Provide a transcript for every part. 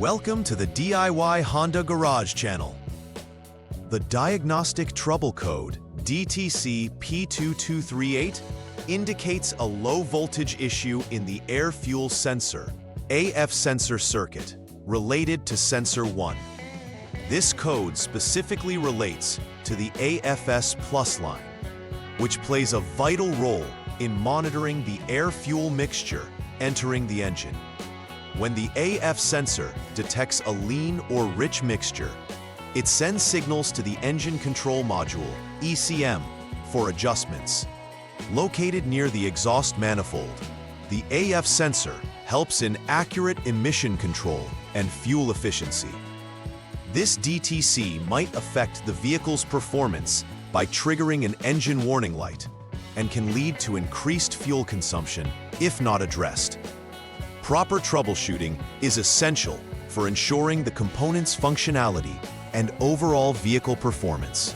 Welcome to the DIY Honda Garage channel. The Diagnostic Trouble Code, DTC P2238, indicates a low-voltage issue in the air-fuel sensor, AF sensor circuit, related to sensor 1. This code specifically relates to the AFS plus line, which plays a vital role in monitoring the air-fuel mixture entering the engine. When the AF sensor detects a lean or rich mixture, it sends signals to the Engine Control Module, ECM, for adjustments. Located near the exhaust manifold, the AF sensor helps in accurate emission control and fuel efficiency. This DTC might affect the vehicle's performance by triggering an engine warning light and can lead to increased fuel consumption if not addressed. Proper troubleshooting is essential for ensuring the component's functionality and overall vehicle performance.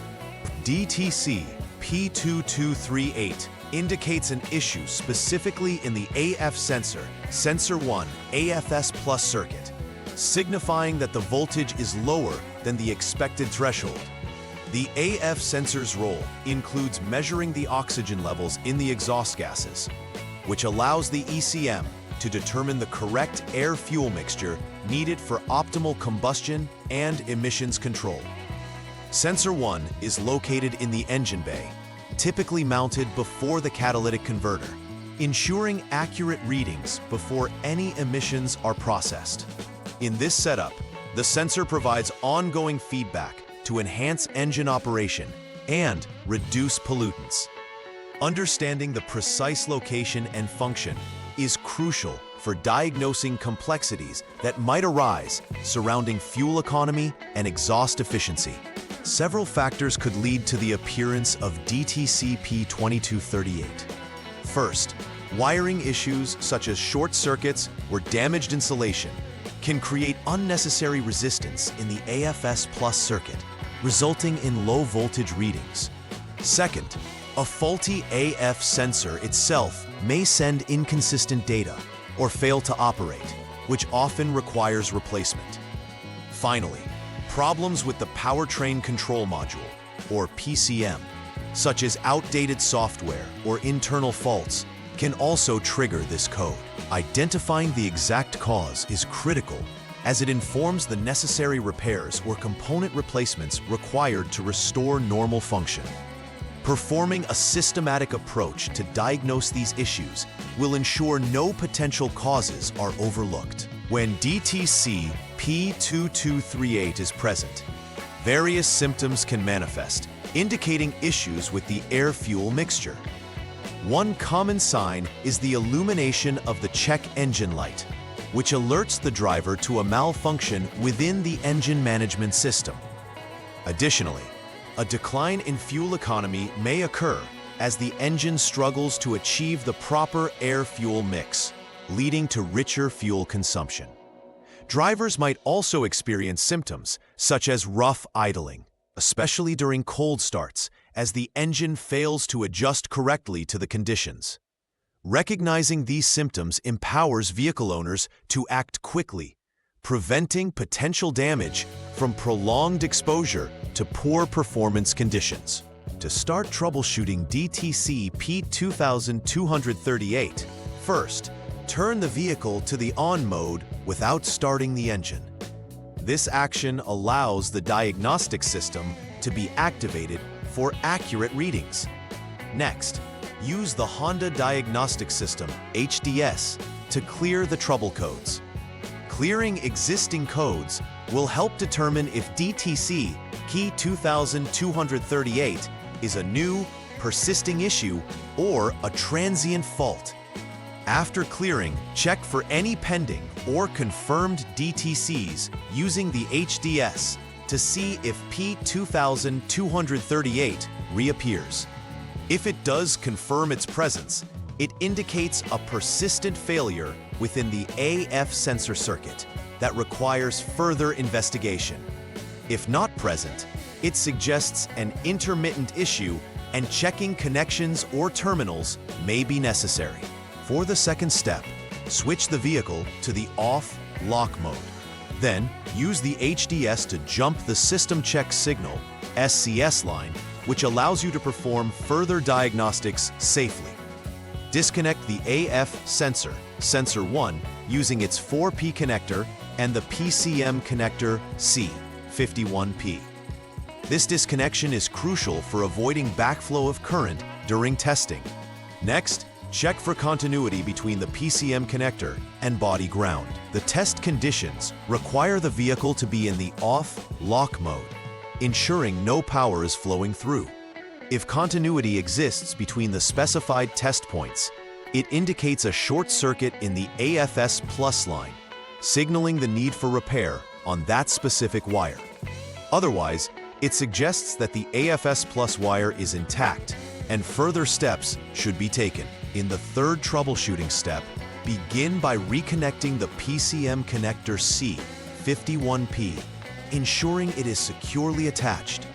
DTC P2238 indicates an issue specifically in the AF sensor, Sensor 1 AFS Plus circuit, signifying that the voltage is lower than the expected threshold. The AF sensor's role includes measuring the oxygen levels in the exhaust gases, which allows the ECM to determine the correct air-fuel mixture needed for optimal combustion and emissions control. Sensor 1 is located in the engine bay, typically mounted before the catalytic converter, ensuring accurate readings before any emissions are processed. In this setup, the sensor provides ongoing feedback to enhance engine operation and reduce pollutants. Understanding the precise location and function is crucial for diagnosing complexities that might arise surrounding fuel economy and exhaust efficiency. Several factors could lead to the appearance of DTC P2238. First, wiring issues such as short circuits or damaged insulation can create unnecessary resistance in the AFS Plus circuit, resulting in low voltage readings. Second, a faulty AF sensor itself may send inconsistent data or fail to operate, which often requires replacement. Finally, problems with the powertrain control module, or PCM, such as outdated software or internal faults, can also trigger this code. Identifying the exact cause is critical, as it informs the necessary repairs or component replacements required to restore normal function. Performing a systematic approach to diagnose these issues will ensure no potential causes are overlooked. When DTC P2238 is present, various symptoms can manifest, indicating issues with the air-fuel mixture. One common sign is the illumination of the check engine light, which alerts the driver to a malfunction within the engine management system. Additionally, a decline in fuel economy may occur as the engine struggles to achieve the proper air-fuel mix, leading to richer fuel consumption. Drivers might also experience symptoms such as rough idling, especially during cold starts, as the engine fails to adjust correctly to the conditions. Recognizing these symptoms empowers vehicle owners to act quickly, preventing potential damage from prolonged exposure to poor performance conditions. To start troubleshooting DTC P2238, first, turn the vehicle to the on mode without starting the engine. This action allows the diagnostic system to be activated for accurate readings. Next, use the Honda Diagnostic System, HDS, to clear the trouble codes. Clearing existing codes will help determine if DTC P2238 is a new, persisting issue or a transient fault. After clearing, check for any pending or confirmed DTCs using the HDS to see if P2238 reappears. If it does confirm its presence, it indicates a persistent failure within the AF sensor circuit that requires further investigation. If not present, it suggests an intermittent issue and checking connections or terminals may be necessary. For the second step, switch the vehicle to the off lock mode. Then, use the HDS to jump the System Check Signal (SCS) line, which allows you to perform further diagnostics safely. Disconnect the AF sensor, Sensor 1, using its 4P connector and the PCM connector C51P. This disconnection is crucial for avoiding backflow of current during testing. Next, check for continuity between the PCM connector and body ground. The test conditions require the vehicle to be in the off-lock mode, ensuring no power is flowing through. If continuity exists between the specified test points, it indicates a short circuit in the AFS plus line, signaling the need for repair on that specific wire. Otherwise, it suggests that the AFS plus wire is intact and further steps should be taken. In the third troubleshooting step, begin by reconnecting the PCM connector C51P, ensuring it is securely attached.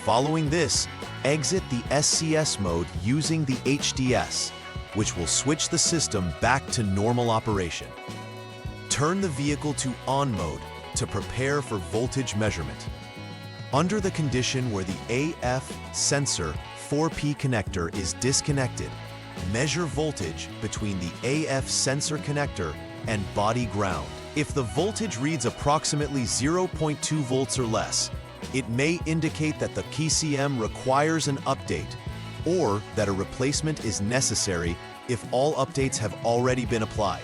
Following this, exit the SCS mode using the HDS, which will switch the system back to normal operation. Turn the vehicle to on mode to prepare for voltage measurement. Under the condition where the AF sensor 4P connector is disconnected, measure voltage between the AF sensor connector and body ground. If the voltage reads approximately 0.2 volts or less, it may indicate that the PCM requires an update or that a replacement is necessary if all updates have already been applied.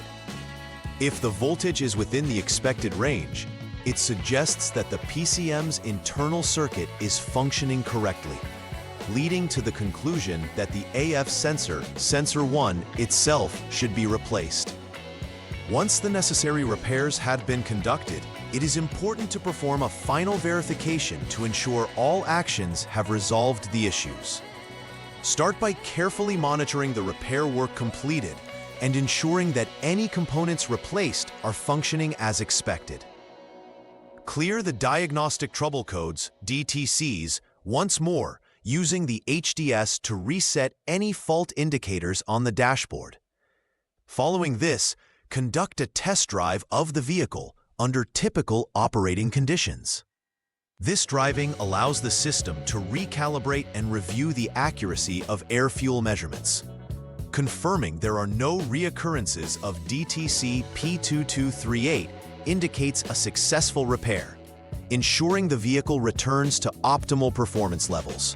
If the voltage is within the expected range, it suggests that the PCM's internal circuit is functioning correctly, leading to the conclusion that the AF sensor, Sensor 1, itself should be replaced. Once the necessary repairs had been conducted, it is important to perform a final verification to ensure all actions have resolved the issues. Start by carefully monitoring the repair work completed and ensuring that any components replaced are functioning as expected. Clear the Diagnostic Trouble Codes, DTCs, once more using the HDS to reset any fault indicators on the dashboard. Following this, conduct a test drive of the vehicle under typical operating conditions. This driving allows the system to recalibrate and review the accuracy of air-fuel measurements, confirming there are no reoccurrences of DTC P2238 indicates a successful repair, ensuring the vehicle returns to optimal performance levels.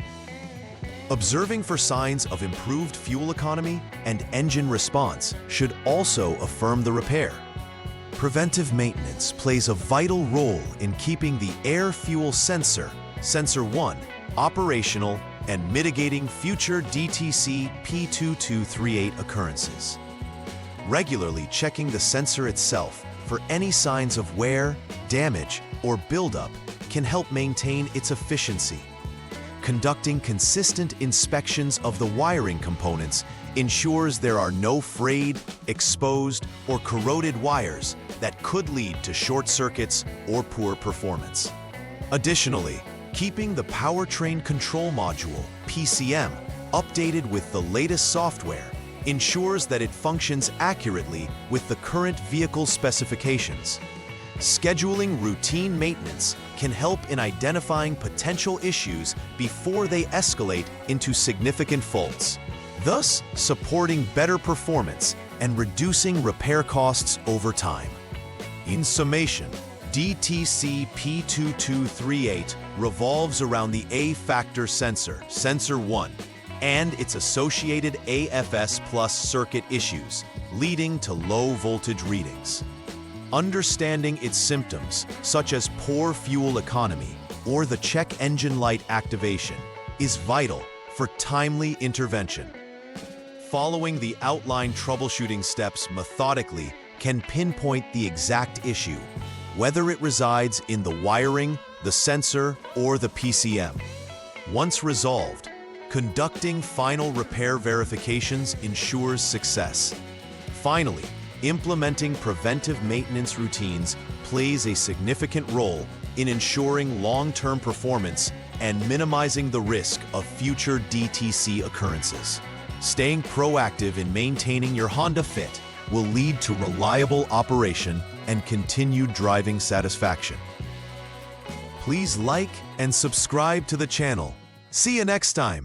Observing for signs of improved fuel economy and engine response should also affirm the repair. Preventive maintenance plays a vital role in keeping the air-fuel sensor, Sensor 1, operational and mitigating future DTC P2238 occurrences. Regularly checking the sensor itself for any signs of wear, damage, or buildup can help maintain its efficiency. Conducting consistent inspections of the wiring components ensures there are no frayed, exposed, or corroded wires that could lead to short circuits or poor performance. Additionally, keeping the Powertrain Control Module, PCM, updated with the latest software ensures that it functions accurately with the current vehicle specifications. Scheduling routine maintenance can help in identifying potential issues before they escalate into significant faults, thus supporting better performance and reducing repair costs over time. In summation, DTC P2238 revolves around the A-factor sensor, Sensor 1, and its associated AFS plus circuit issues, leading to low voltage readings. Understanding its symptoms, such as poor fuel economy or the check engine light activation, is vital for timely intervention. Following the outlined troubleshooting steps methodically can pinpoint the exact issue, whether it resides in the wiring, the sensor, or the PCM. Once resolved, conducting final repair verifications ensures success. Finally, implementing preventive maintenance routines plays a significant role in ensuring long-term performance and minimizing the risk of future DTC occurrences. Staying proactive in maintaining your Honda Fit will lead to reliable operation and continued driving satisfaction. Please like and subscribe to the channel. See you next time.